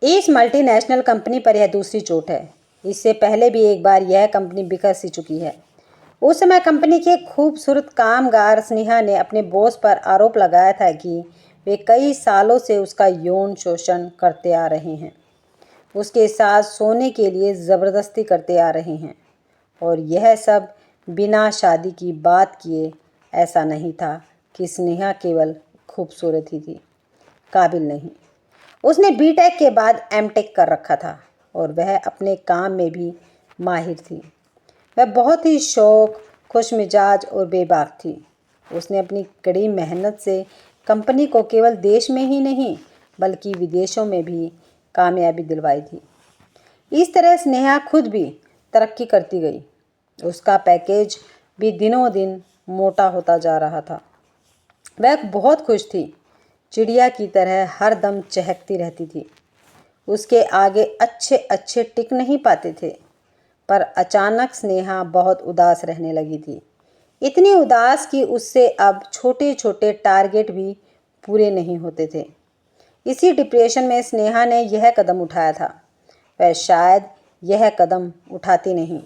इस multinational company पर यह दूसरी चोट है। इससे पहले भी एक बार यह कंपनी बिखर सी चुकी है। उस समय कंपनी के खूबसूरत कामगार स्नेहा ने अपने बॉस पर आरोप लगाया था कि वे कई सालों से उसका यौन शोषण करते आ रहे हैं, उसके साथ सोने के लिए ज़बरदस्ती करते आ रहे हैं, और यह सब बिना शादी की बात किए। ऐसा नहीं था कि स्नेहा केवल खूबसूरत ही थी, काबिल नहीं। उसने बीटेक के बाद एमटेक कर रखा था और वह अपने काम में भी माहिर थी। वह बहुत ही शौक, खुश मिजाज और बेबाक थी। उसने अपनी कड़ी मेहनत से कंपनी को केवल देश में ही नहीं बल्कि विदेशों में भी कामयाबी दिलवाई थी। इस तरह स्नेहा खुद भी तरक्की करती गई। उसका पैकेज भी दिनों दिन मोटा होता जा रहा था। वह बहुत खुश थी, चिड़िया की तरह हर दम चहकती रहती थी। उसके आगे अच्छे अच्छे टिक नहीं पाते थे। पर अचानक स्नेहा बहुत उदास रहने लगी थी। इतनी उदास कि उससे अब छोटे छोटे टारगेट भी पूरे नहीं होते थे। इसी डिप्रेशन में स्नेहा ने यह कदम उठाया था। वह शायद यह कदम उठाती नहीं,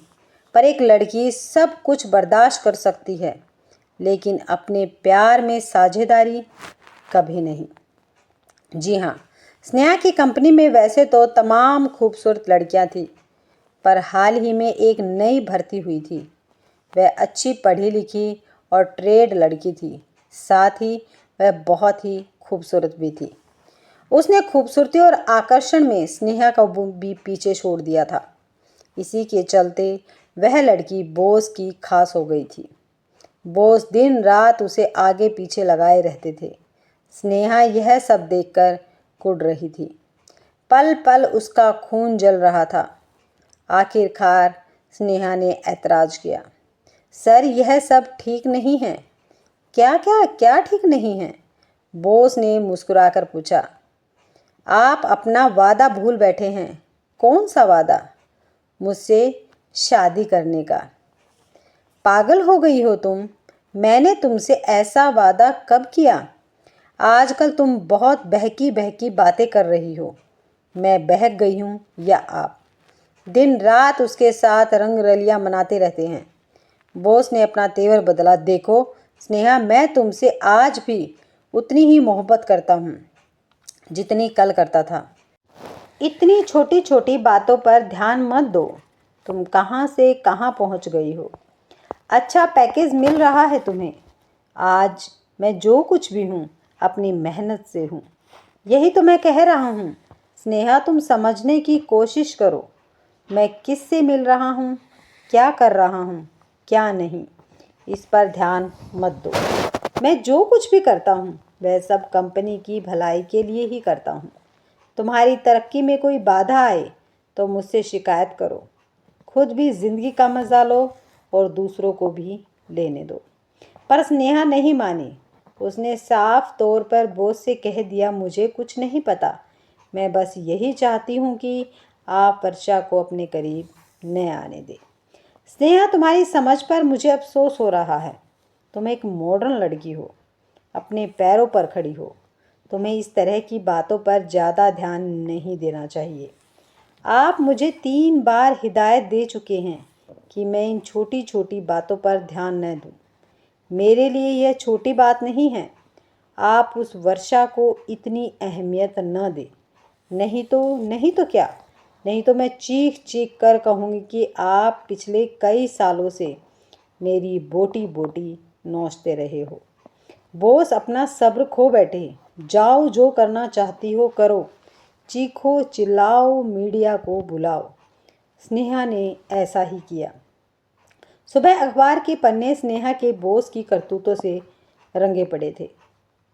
पर एक लड़की सब कुछ बर्दाश्त कर सकती है, लेकिन अपने प्यार में साझेदारी कभी नहीं। जी हाँ, स्नेहा की कंपनी में वैसे तो तमाम खूबसूरत लड़कियां थीं, पर हाल ही में एक नई भर्ती हुई थी। वह अच्छी पढ़ी लिखी और ट्रेड लड़की थी, साथ ही वह बहुत ही खूबसूरत भी थी। उसने खूबसूरती और आकर्षण में स्नेहा का भी पीछे छोड़ दिया था। इसी के चलते वह लड़की बॉस की खास हो गई थी। बॉस दिन रात उसे आगे पीछे लगाए रहते थे। स्नेहा यह सब देखकर कुढ़ रही थी। पल पल उसका खून जल रहा था। आखिरकार स्नेहा ने ऐतराज़ किया, सर यह सब ठीक नहीं है। क्या क्या क्या ठीक नहीं है? बॉस ने मुस्कुराकर पूछा। आप अपना वादा भूल बैठे हैं। कौन सा वादा? मुझसे शादी करने का। पागल हो गई हो तुम? मैंने तुमसे ऐसा वादा कब किया? आजकल तुम बहुत बहकी बहकी बातें कर रही हो। मैं बहक गई हूँ या आप? दिन रात उसके साथ रंग रलियां मनाते रहते हैं। बॉस ने अपना तेवर बदला। देखो स्नेहा, मैं तुमसे आज भी उतनी ही मोहब्बत करता हूँ जितनी कल करता था। इतनी छोटी छोटी बातों पर ध्यान मत दो। तुम कहाँ से कहाँ पहुँच गई हो। अच्छा पैकेज मिल रहा है तुम्हें। आज मैं जो कुछ भी हूँ अपनी मेहनत से हूँ। यही तो मैं कह रहा हूँ। स्नेहा, तुम समझने की कोशिश करो। मैं किससे मिल रहा हूँ, क्या कर रहा हूँ, क्या नहीं, इस पर ध्यान मत दो। मैं जो कुछ भी करता हूँ वह सब कंपनी की भलाई के लिए ही करता हूँ। तुम्हारी तरक्की में कोई बाधा आए तो मुझसे शिकायत करो। खुद भी ज़िंदगी का मज़ा लो और दूसरों को भी लेने दो। पर स्नेहा नहीं मानी। उसने साफ तौर पर बॉस से कह दिया, मुझे कुछ नहीं पता। मैं बस यही चाहती हूँ कि आप वर्षा को अपने करीब न आने दें। स्नेहा, तुम्हारी समझ पर मुझे अफसोस हो रहा है। तुम एक मॉडर्न लड़की हो, अपने पैरों पर खड़ी हो। तुम्हें इस तरह की बातों पर ज़्यादा ध्यान नहीं देना चाहिए। आप मुझे 3 बार हिदायत दे चुके हैं कि मैं इन छोटी छोटी बातों पर ध्यान न दूं। मेरे लिए यह छोटी बात नहीं है। आप उस वर्षा को इतनी अहमियत न दें। नहीं तो क्या? नहीं तो मैं चीख चीख कर कहूँगी कि आप पिछले कई सालों से मेरी बोटी बोटी नोचते रहे हो। बॉस अपना सब्र खो बैठे। जाओ, जो करना चाहती हो करो। चीखो चिल्लाओ, मीडिया को बुलाओ। स्नेहा ने ऐसा ही किया। सुबह अखबार के पन्ने स्नेहा के बॉस की करतूतों से रंगे पड़े थे।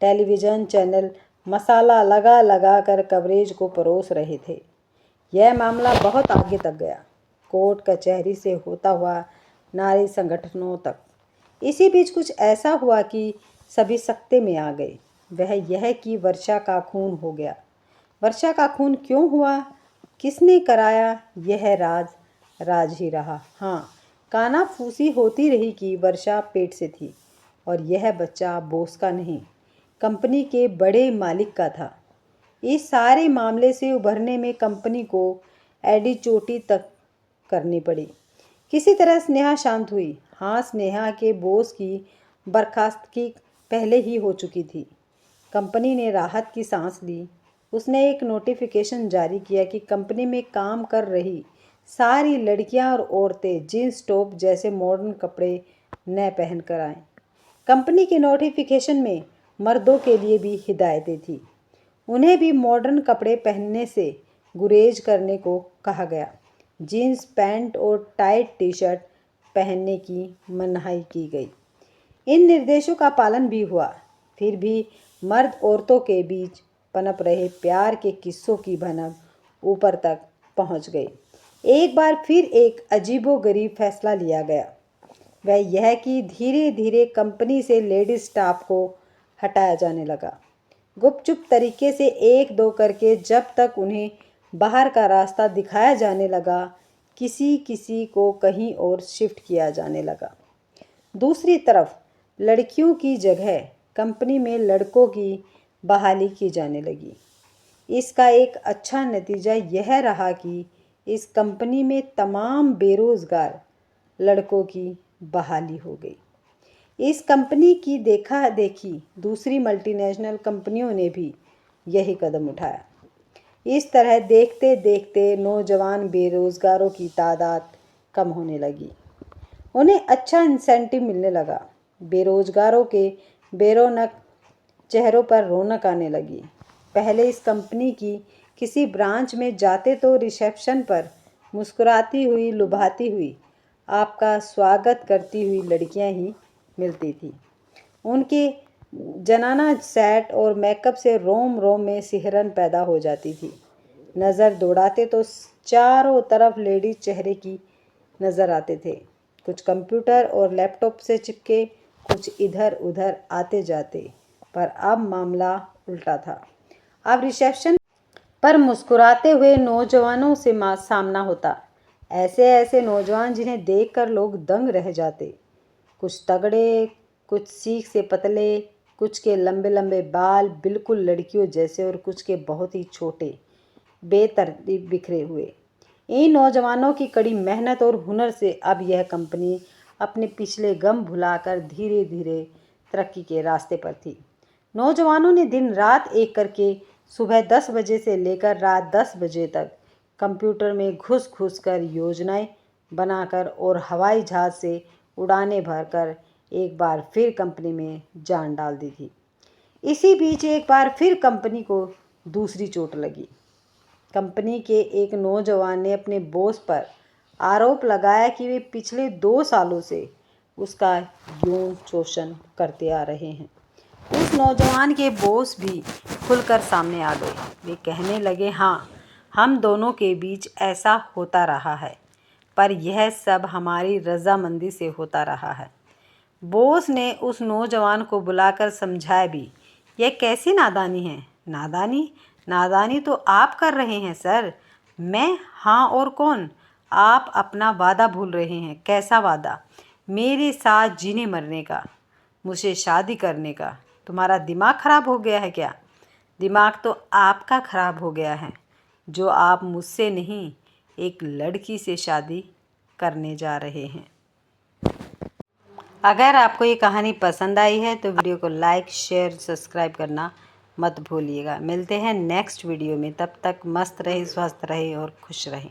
टेलीविज़न चैनल मसाला लगा लगा कर कवरेज को परोस रहे थे। यह मामला बहुत आगे तक गया, कोर्ट कचहरी से होता हुआ नारी संगठनों तक। इसी बीच कुछ ऐसा हुआ कि सभी सकते में आ गए। वह यह कि वर्षा का खून हो गया। वर्षा का खून क्यों हुआ, किसने कराया, यह राज ही रहा। हाँ, कानाफूसी होती रही कि वर्षा पेट से थी और यह बच्चा बॉस का नहीं, कंपनी के बड़े मालिक का था। इस सारे मामले से उभरने में कंपनी को एडी चोटी तक करनी पड़ी। किसी तरह स्नेहा शांत हुई। हाँ, स्नेहा के बॉस की बर्खास्तगी पहले ही हो चुकी थी। कंपनी ने राहत की सांस ली। उसने एक नोटिफिकेशन जारी किया कि कंपनी में काम कर रही सारी लड़कियां और औरतें जींस टॉप जैसे मॉडर्न कपड़े न पहन कर आएं। कंपनी के नोटिफिकेशन में मर्दों के लिए भी हिदायतें थी। उन्हें भी मॉडर्न कपड़े पहनने से गुरेज करने को कहा गया। जीन्स पैंट और टाइट टी शर्ट पहनने की मनाही की गई। इन निर्देशों का पालन भी हुआ। फिर भी मर्द औरतों के बीच पनप रहे प्यार के किस्सों की भनक ऊपर तक पहुंच गई। एक बार फिर एक अजीबोगरीब फैसला लिया गया। वह यह कि धीरे धीरे कंपनी से लेडीज स्टाफ को हटाया जाने लगा। गुपचुप तरीके से एक दो करके जब तक उन्हें बाहर का रास्ता दिखाया जाने लगा, किसी किसी को कहीं और शिफ्ट किया जाने लगा। दूसरी तरफ लड़कियों की जगह कंपनी में लड़कों की बहाली की जाने लगी। इसका एक अच्छा नतीजा यह रहा कि इस कंपनी में तमाम बेरोजगार लड़कों की बहाली हो गई। इस कंपनी की देखा देखी दूसरी मल्टीनेशनल कंपनियों ने भी यही कदम उठाया। इस तरह देखते देखते नौजवान बेरोजगारों की तादाद कम होने लगी। उन्हें अच्छा इंसेंटिव मिलने लगा। बेरोजगारों के बेरौनक चेहरों पर रौनक आने लगी। पहले इस कंपनी की किसी ब्रांच में जाते तो रिसेप्शन पर मुस्कुराती हुई, लुभाती हुई, आपका स्वागत करती हुई लड़कियां ही मिलती थी। उनके जनाना सेट और मेकअप से रोम रोम में सिहरन पैदा हो जाती थी। नज़र दौड़ाते तो चारों तरफ लेडीज चेहरे की नज़र आते थे। कुछ कंप्यूटर और लैपटॉप से चिपके, कुछ इधर उधर आते जाते। पर अब मामला उल्टा था। अब रिसेप्शन पर मुस्कुराते हुए नौजवानों से सामना होता। ऐसे ऐसे नौजवान जिन्हें देखकर लोग दंग रह जाते। कुछ तगड़े, कुछ सीख से पतले, कुछ के लंबे लंबे बाल बिल्कुल लड़कियों जैसे और कुछ के बहुत ही छोटे, बेतरतीब बिखरे हुए। इन नौजवानों की कड़ी मेहनत और हुनर से अब यह कंपनी अपने पिछले गम भुलाकर धीरे धीरे तरक्की के रास्ते पर थी। नौजवानों ने दिन रात एक करके सुबह 10 बजे से लेकर रात 10 बजे तक कंप्यूटर में घुस घुस कर योजनाएं बनाकर और हवाई जहाज़ से उड़ानें भरकर एक बार फिर कंपनी में जान डाल दी थी। इसी बीच एक बार फिर कंपनी को दूसरी चोट लगी। कंपनी के एक नौजवान ने अपने बॉस पर आरोप लगाया कि वे पिछले 2 सालों से उसका यौन शोषण करते आ रहे हैं। उस नौजवान के बॉस भी खुलकर सामने आ गए। वे कहने लगे, हाँ, हम दोनों के बीच ऐसा होता रहा है, पर यह सब हमारी रजामंदी से होता रहा है। बॉस ने उस नौजवान को बुलाकर समझाया भी। यह कैसी नादानी है? नादानी तो आप कर रहे हैं सर। मैं? हाँ, और कौन? आप अपना वादा भूल रहे हैं। कैसा वादा? मेरे साथ जीने मरने का, मुझसे शादी करने का। तुम्हारा दिमाग खराब हो गया है क्या? दिमाग तो आपका खराब हो गया है, जो आप मुझसे नहीं, एक लड़की से शादी करने जा रहे हैं। अगर आपको ये कहानी पसंद आई है तो वीडियो को लाइक, शेयर, सब्सक्राइब करना मत भूलिएगा। मिलते हैं नेक्स्ट वीडियो में। तब तक मस्त रहे, स्वस्थ रहे और खुश रहें।